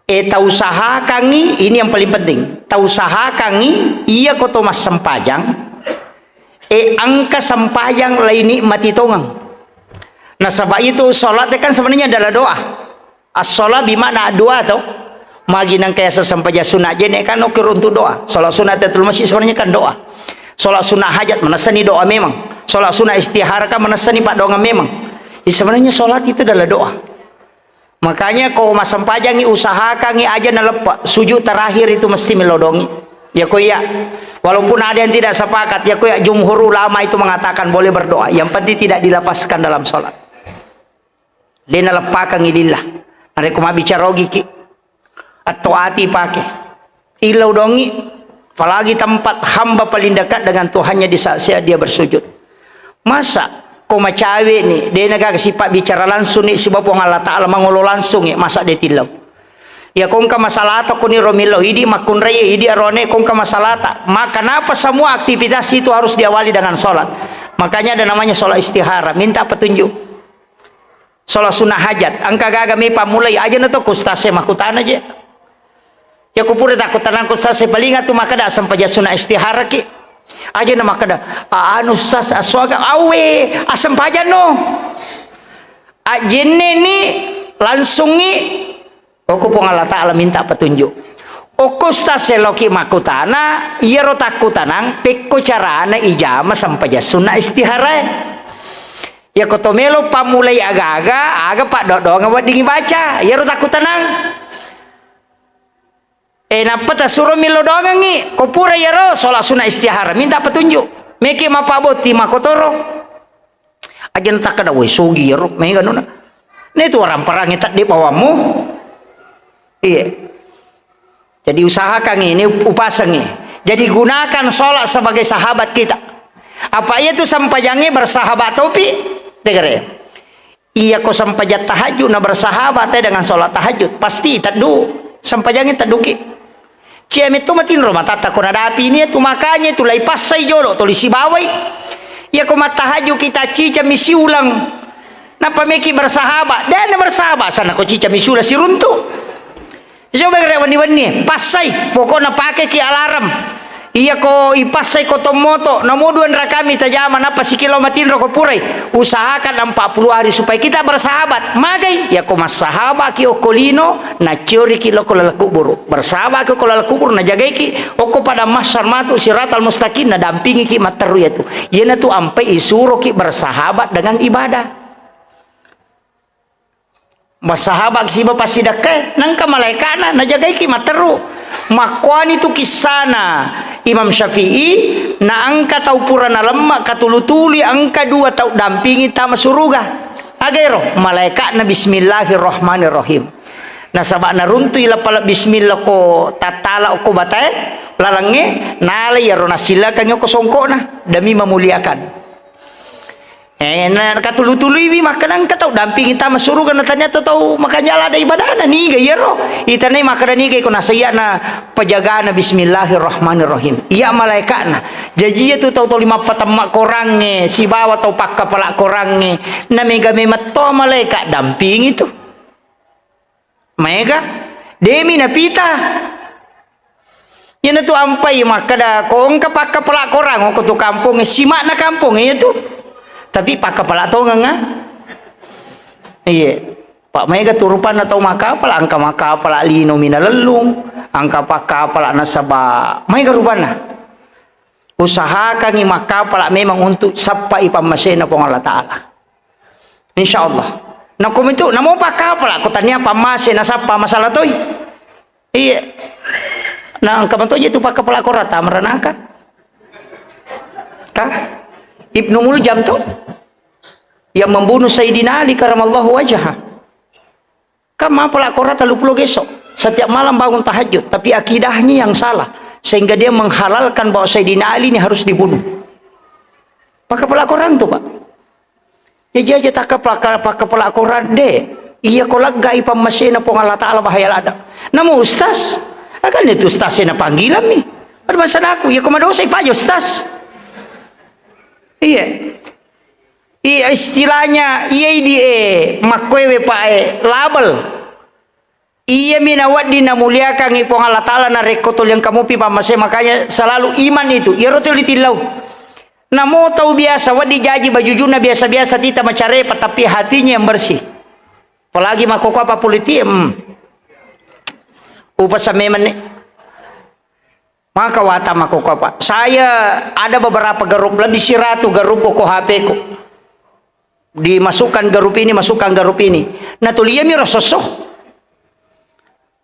Tahu usaha kangi ini yang paling penting. Tahu usaha kangi iya koto mas sempajang. Angka sempajang lain mati tongang. Nah sebab itu sholat kan sebenarnya adalah doa. As-sholat bimana doa atau maginang kaya sesampajang sunat jenek kan oke untuk doa. Sholat sunat tahiyatul masjid sebenarnya kan doa. Sholat sunat hajat menasani doa memang. Sholat sunat istihara kan menasani pak doa memang. Jadi sebenarnya sholat itu adalah doa. Makanya kau mas sempajang usahakan aja nalepak sujud terakhir itu mesti melodongi. Ya kau ya. Walaupun ada yang tidak sepakat, ya kau ya jumhur ulama itu mengatakan boleh berdoa. Yang penting tidak dilepaskan dalam sholat. Dia nalepakan idillah. Mereka mau bicara ki atau hati pakai. Ilau dongi. Apalagi tempat hamba paling dekat dengan Tuhannya di saat dia bersujud. Masa kau macawe nih, dia negara sifat bicara langsung nih sebab Allah Ta'ala mengolo langsung ya, masa dia tilau. Ya kau ka masalah atau kau ni romilo, ini makun raya, ini arone kau ka masalah tak. Maka kenapa semua aktivitas itu harus diawali dengan sholat? Makanya ada namanya sholat istihara, minta petunjuk. Sholat sunnah hajat, angka gagami pamulai aja na to kustase makutan aja. Ya kau pura takut tenang kustase paling atu maka dah sampai sunnah istihara ki. Aja nama kada anu sas aswaga awe asam pajan no ajene ni langsung ni oku pong Allah Ta'ala minta petunjuk oku staseloki makutana iya rotakutanang peko carana ijama sampai sunnah istihara ya kotomelo pamulai aga pak dodong awat dingi baca iya rotakutanang napa ta suruh milo doang ngi kopura ya ro sholat sunnah istihara minta petunjuk meki mapaboti makotoro aja tak kada we sugi ya ro mega nuna ne itu orang perang tak di bawamu iya jadi usahakan ini upasangi jadi gunakan sholat sebagai sahabat kita apa itu sampajangnya bersahabat topi tegere iya kau sampajat tahajud na bersahabat dengan sholat tahajud pasti tadu sampajangnya taduki Kiamat itu matin rumah tata kona dapi ini tu makanya tu lai pasai jolo tu lisi bawai ya ko matahaju kita cica misi ulang napa meki bersahabat dan bersahabat sana ko cica misi ulang si runtuh coba wani-wani pasai pokoknya pakai ki alarm iya ko ipasai ko tomoto namuduan rakami tajama napa si kilometin roko purai usahakan 40 hari supaya kita bersahabat magai ya ko mas sahabat ki okolino na curi ki loko lalakubur bersahabat ki loko lalakubur na jagai ki oko pada masar matu siratal mustaqim na dampingi ki materu ya tu yana tu ampai isuro ki bersahabat dengan ibadah bersahabat si bapak sidakai nangka malaikana na jagai ki materu makwani tu kisana Imam Syafi'i na angka tau purana lemak katulutuli angka 2 tau dampingi tama suruga agero malaikat na bismillahirrahmanirrahim na sabak na runtu ila pala bismillah ko tatala ko batay lalange nalay yaro nasila kanyo ko songko na demi memuliakan na katulutuli bi makanang katau dampingi tama suruga na ternyata tau makanya ada ibadah na niga yaro itanay makada niga ko nasaya na pajagaan na bismillahirrahmanirrahim iya malaikat na jadi itu tau 5 patamak korang si bawa tau pakka pala korang na mega mematto malaikat dampingi itu mega demi na pita yan tu ampai makada kong kapakka pala korang ko tu kampung simak na kampung itu tapi pak kepala tongang iya pak mega turupan atau makapal angka makapal lino mina lelung angka pakapal nasaba mega rupana usahakan ni makapal memang untuk sapa ipamasena pong Allah Ta'ala insyaallah na kumitu namo pakapal ko tanya pamasena sapa masalah toy iya na angka manto itu pakapal ko rata maranaka ka Ibnu Muljam tuh yang membunuh Sayyidina Ali karamallahu wajhah kama pelakora taluplo gesok setiap malam bangun tahajud tapi akidahnya yang salah sehingga dia menghalalkan bahwa Sayyidina Ali ini harus dibunuh pakai pelakoran tuh pak jadi aja tak pakai pelakoran deh iya ko lagay pamasena po Allah Ta'ala bahaya lada. Namo ustaz, akan itu ustaz na panggilan mi. Ano ba sana ako? Iya ko madosay pa ustaz. Iya. Iya istilahnya iya di makwewe pa label. Iya minawat dinamuliakan ipong Allah Ta'ala na rekotol yang kamu pipa masih, makanya selalu iman itu iya rotul ditilaw. Namo tahu biasa wadi jaji bajujuna biasa-biasa tita macarepa tapi hatinya yang bersih. Apalagi makoko apa politik upas sa meman ni maka wata makoko apa. Saya ada beberapa garup lebih 100 garup ko HP ko. Dimasukkan garup ini, masukkan garup ini. Nah tulia mi rososoh.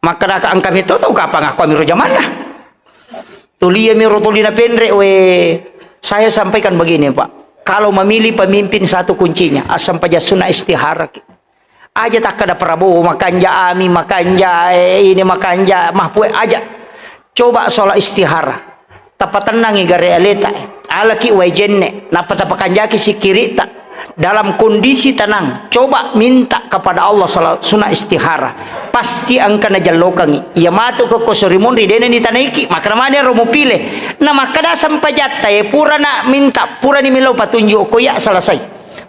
Maka ang kami tahu kapan aku amiro jamana. Tulia mi rotolina pendre saya sampaikan begini Pak. Kalau memilih pemimpin satu kuncinya asam paja sunnah istihara. Aja tak ada Prabowo makanja ami makanja ini makanja mahpue aja. Coba sholat istihara. Tapat tenang iga realita. Alaki wajenne napatapakanjaki si kirita. Dalam kondisi tenang, coba minta kepada Allah salat sunnah istihara, pasti angka najalokangi. Ia matu ke kosorimun ridene ni tanaiki, maka namanya romo pilih. Nah maka dah sampai jatah pura nak minta, pura ni milau patunjuk koyak selesai.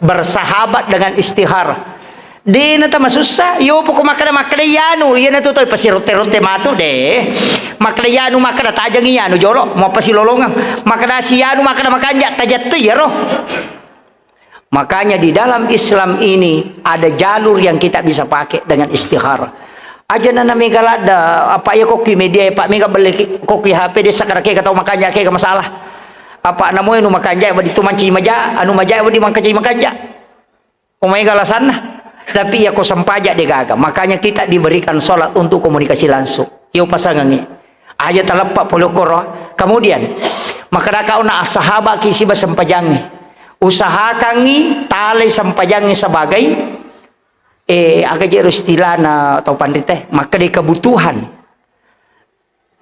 Bersahabat dengan istihara. De na tama susah, yo poko makada yanu, iya na tutoy pasirote-rote matu deh. Makada yanu makada tajang yanu jolo, mau pasilolongan. Makada si yanu makada makanja tajat tu ya roh. Makanya di dalam Islam ini ada jalur yang kita bisa pakai dengan istihara. Aja nana megalada apa ya koki media Pak mega beli koki HP desa karake kata makanya ke masalah. Apa namu anu makanja badi tu manci maja anu maja badi mangkaji makanja. Omega lasana. Tapi ya ko sampaja de gaga. Makanya kita diberikan salat untuk komunikasi langsung. Yo pasangannya. Aja talapak polokoro. Kemudian maka kau na sahabat kisi basampajangi. Usahakan ni tali sampajangi sebagai agak jero istilah na atau pandite maka di kebutuhan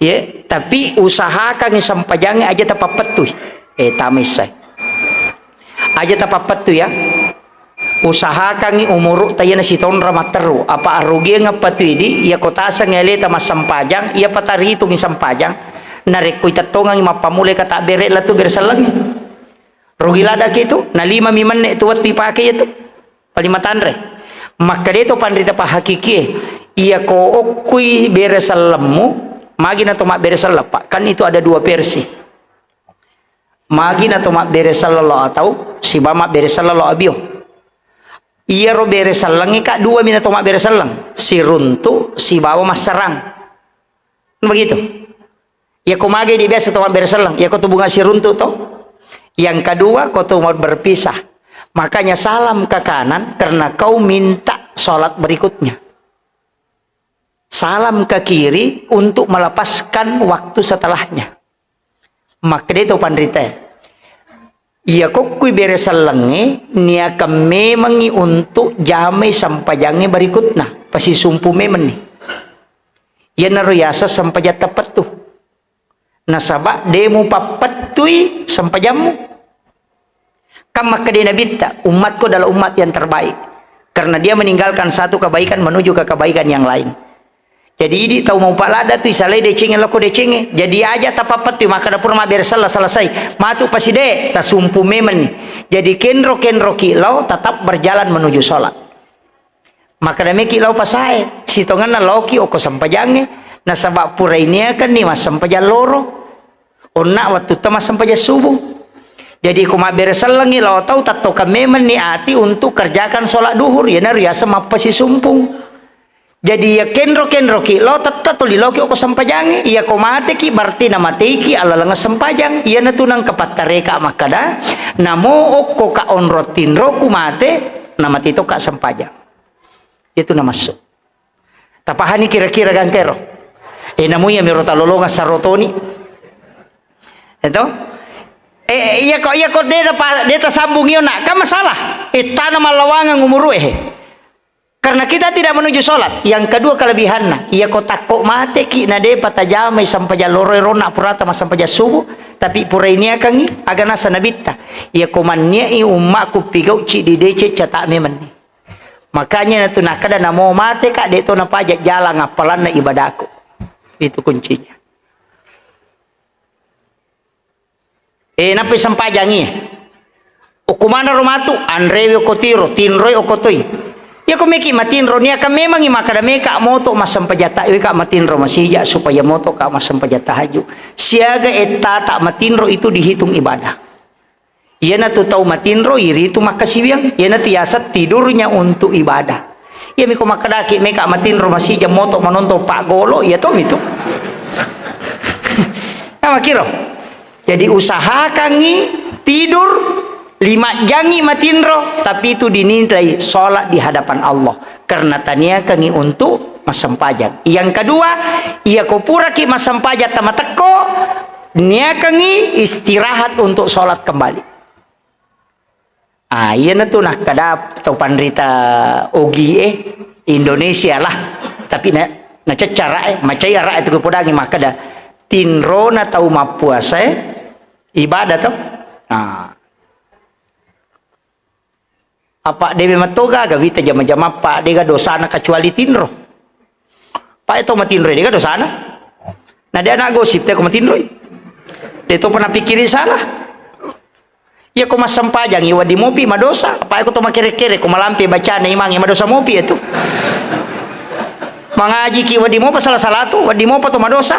ya tapi usahakan ni sampajangi aja tapa petuh tamisai aja tapa petuh ya usahakan ni umuruk tayo na si ton ramateru apa arugi nga petuh ini ia kota sa ngelita mas sampajang ia patarito ni sampajang narikoy tatongang mapamulay kata bere latu bersalang rugi lada gitu, na 5 miman itu waktu dipakai itu, palimatan re. Maka itu pandita pa hakiki, iya ko okui beresalemu, magi na tomak beresal Pak. Kan itu ada 2 versi. Magi na tomak beresal atau si bama beresal abio. Iya ro beresal langi kak 2 mina tomak beresal lang. Si runtu, si bawa mas serang. Begitu. Ya ko magi di biasa tomak beresal lang. Ya ko tubungan si runtu to. Yang kedua, kau mau berpisah. Makanya salam ke kanan karena kau minta sholat berikutnya. Salam ke kiri untuk melepaskan waktu setelahnya. Maka itu pandrita. Ia kokui beresal lengi, niaka memangi untuk jamai sampai jange berikutnya. Pasti sumpu memen nih. Ia naruyasa sampai jatuh petuh. Nasabak demo papatui sampai jamu. Kama kedena bitta umatku adalah umat yang terbaik karena dia meninggalkan satu kebaikan menuju ke kebaikan yang lain. Jadi ini tahu mau palada tu isalai decenge loko decenge. Jadi aja tapapatui maka dapur ma beresalah selesai. Matu paside tasumpu memen. Jadi kenro kilau tetap berjalan menuju sholat. Maka demi kilau pasai sitongan na loki oko sampajange. Nasabak pura ini kan nih mas sampajan loro. Ona waktu temas sampajan subuh. Jadi kuma beresal langi lau tahu tato kami meniati untuk kerjakan sholat duhur ya nariasa mapasi sumpung. Jadi ya kenro ki lau tato li loki oko sampajange. Iya komate ki berarti nama teki ala langa sampajang. Iya natunang kapatareka makada. Namo oko ka onrotin roku mate nama tito ka sampajang. Itu nama masuk. Tapahani kira-kira gangkero. Namunya mirota lolonga sarotoni. Itu? Iya kok dia sambung yun nak. Kan masalah. Tanah malawangan umuru Karena kita tidak menuju sholat. Yang kedua kelebihannya. Iya kok takut mati ki nade patajamai sampai jalore rona purata mas sampai subuh. Tapi pura ini akan agana sanabita. Iya komannya umakku pigau ci di dece catak memen. Makanya tu nak kada nak mau mati kak dia tu nak pajak jalan ngapalan na ibadahku. Itu kuncinya. Napi sampajangi. Ukumana romatu anrewe kotiro tinroi okotoi. Ya ko meki matinro niya ka memang imakadame ka moto masampajata iwi ka matinro masija supaya moto ka masampajata haju. Siaga etata matinro itu dihitung ibadah. Ia na tahu matinro iri itu makasibiang. Ia na tiasat tidurnya untuk ibadah. Ia miko makadaki meka matinro masija moto manonto pak golo ia tom itu. Nama kiro. Jadi usahakangi tidur 5 jangi matinro, tapi itu dinilai sholat di hadapan Allah karena tania kangi untuk masampajang. Yang kedua, ia kopura ki masampajat tamateko nia kangi istirahat untuk sholat kembali. Iya na tu nak kadap atau panrita ogi Indonesia lah, tapi na cara macai ara itu kepodangi makada tinro na tau mapuasa ibadah tu. Apa dia matoga gavita jama-jama pak dia dosana kecuali tinro. Pak itu matinro dia dosana. Nah dia nak gosip teh ko matinro. Dia tu pernah pikirin salah. Ya ko masampajang iwa di mopi madosa. Apa aku tu makere-kere ko malampi baca na imang madosa mopi itu. Mengaji ki wadi mo salah-salah tu wadi mo tu madosa.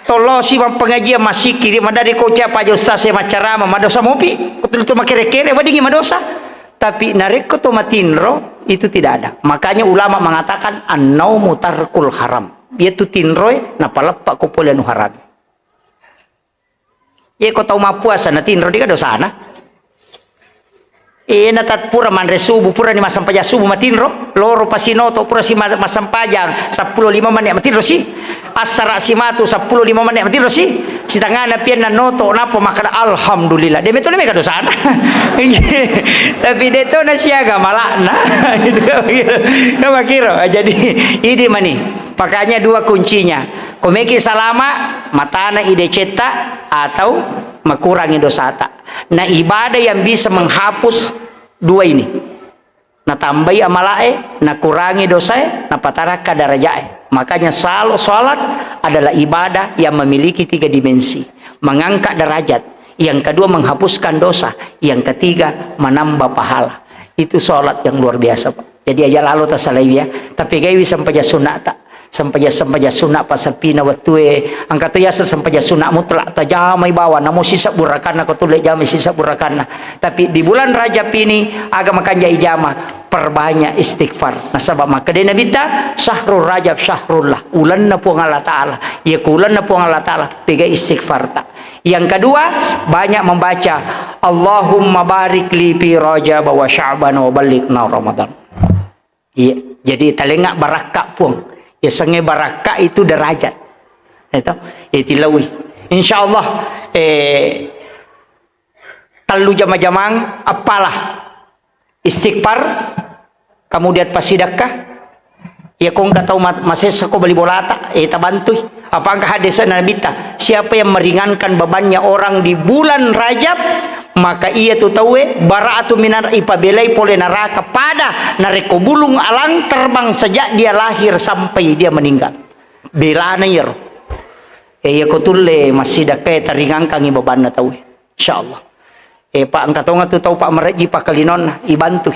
Tolo si pengajian masih kiri madari ko capa jo ustaz macarama madosa mopi. Betul tu makere-kere wadi madosa. Tapi narik ke tomatinro itu tidak ada. Makanya ulama mengatakan an-naumu tarkul haram. Dia tu tinroy na palepak ko pole nu haram. Ye ko tau mapuasa na tinro di ka dosana. Natat pura manre subuh pura ni masampaja subuh matinro loro pasinoto pura si masampajang 10-5 menit matinro si asara si matu 10-5 menit matinro si tangana pian na noto napo makada alhamdulillah dia metode meka dosana. Tapi dia tu na siaga malakna. Itu ka kira. Jadi ini mani makanya 2 kuncinya komeki salama matana ide cetak atau mengurangi dosa tak. Nah ibadah yang bisa menghapus 2 ini. Nah tambahi amalae, nah kurangi dosa, nah pataraka darajae. Makanya selalu salat adalah ibadah yang memiliki 3 dimensi. Mengangkat derajat. Yang kedua menghapuskan dosa. Yang ketiga menambah pahala. Itu salat yang luar biasa Pak. Jadi aja lalu tasalaiya. Tapi gawi sampai sunat tak. Sampai sunat pasal pina watue angkat ya sampai sunat mutlak tajamai bawa namun sisa burakana kau tulis jamai sisa burakana. Tapi di bulan Rajab ini agama kanja ijama perbanyak istighfar. Nah sebab maka dia Nabi ta syahrul Rajab syahrullah ulan na puang Allah Ta'ala ya ulan na puang Allah Ta'ala tiga istighfar tak. Yang kedua banyak membaca Allahumma barik li fi Rajab wa Sya'ban wa ballighna Ramadan. Iya, jadi talengak barakah puang. Ya sange barakah itu derajat. Itu tilawi. Insyaallah talu jama-jamang apalah istighfar kemudian pasidakah ya kau enggak tahu masih seko beli bolata tabantui apa angka hadis Nabi ta siapa yang meringankan bebannya orang di bulan Rajab maka ia tu tahu baraatu minar ipabelai pole neraka pada nareko bulung alang terbang sejak dia lahir sampai dia meninggal belana yer ya kotule masih dakai teringankan bebanna tahu insyaallah pak angka tahu pak mereji pak kalinon ibantu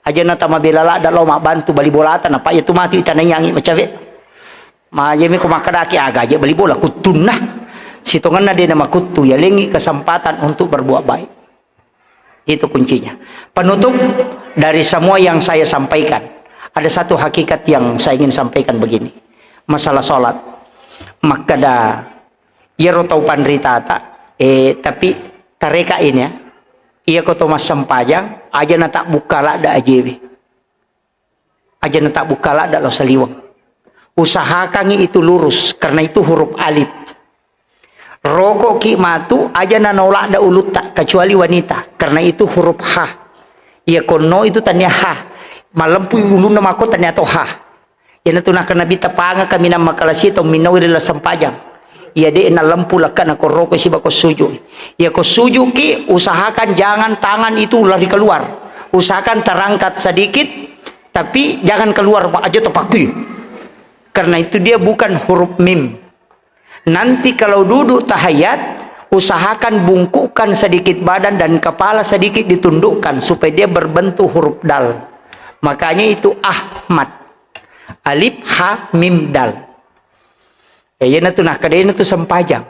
aja na tama belala ada lo mak bantu bali bolatan apa ya tu mati tananyangi macam ma jemi ko makadaki aga aja bali bola kutunah sitongan na dia nama kutu ya lengi kesempatan untuk berbuat baik. Itu kuncinya. Penutup dari semua yang saya sampaikan ada satu hakikat yang saya ingin sampaikan begini masalah sholat makada ya rotau panrita tak tapi tareka ini ya ia ko Thomas sampajang aja na tak bukala da ajewe aja na tak bukala da lo saliwang usahakan itu lurus karena itu huruf alif rokok ki matu aja na nolak da ulut tak kecuali wanita karena itu huruf ha ia kono itu tanya ha malampu ulun nama ko tanya to ha ya na tunah kana bita panga kami nama kalasi to minawi la sampajang ya de na lampu lakan ako roko si bako suju ya ko suju ki usahakan jangan tangan itu lari keluar usahakan terangkat sedikit tapi jangan keluar aja terpakai. Karena itu dia bukan huruf mim. Nanti kalau duduk tahiyat, usahakan bungkukkan sedikit badan dan kepala sedikit ditundukkan supaya dia berbentuk huruf dal. Makanya itu Ahmad. Alif ha mim dal. Ya itu nah kadang itu sempajang.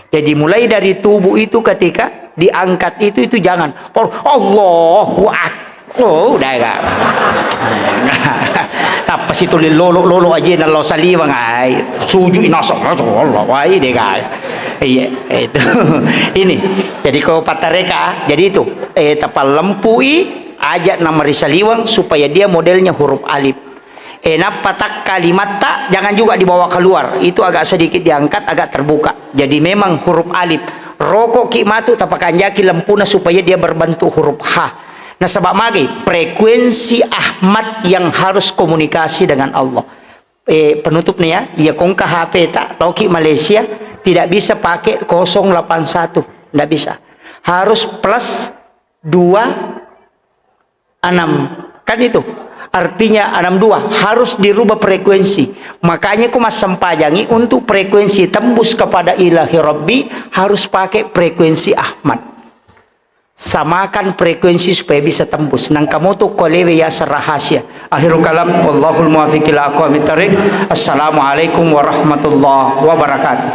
Jadi mulai dari tubuh itu ketika diangkat itu jangan Allahu akbar. Oh, udah enggak. Apa sih tulis lolo aja na lo saliwang ay. Suju inaso Allah wai deh guys. Iya, itu. Ini. Jadi kalau patareka, jadi itu tapal lempui ajak nama risaliwang supaya dia modelnya huruf alif. Patak kalimat tak jangan juga dibawa keluar. Itu agak sedikit diangkat, agak terbuka. Jadi memang huruf alif. Rokok kimatu tapakan jaki lempuna supaya dia berbentuk huruf ha. Nah sebab magi frekuensi Ahmad yang harus komunikasi dengan Allah. Penutupnya ya kongka HP tak toki Malaysia tidak bisa pakai 081, tidak bisa. Harus plus 26 kan itu. Artinya 62 harus dirubah frekuensi. Makanya aku mas sempajangi untuk frekuensi tembus kepada ilahi Rabbi harus pakai frekuensi Ahmad. Samakan frekuensi supaya bisa tembus. Nang kamu tuh kolewe ya rahasia. Akhirul kalam wallahul muwaffiq ila aqwamit thariq. Assalamualaikum warahmatullahi wabarakatuh.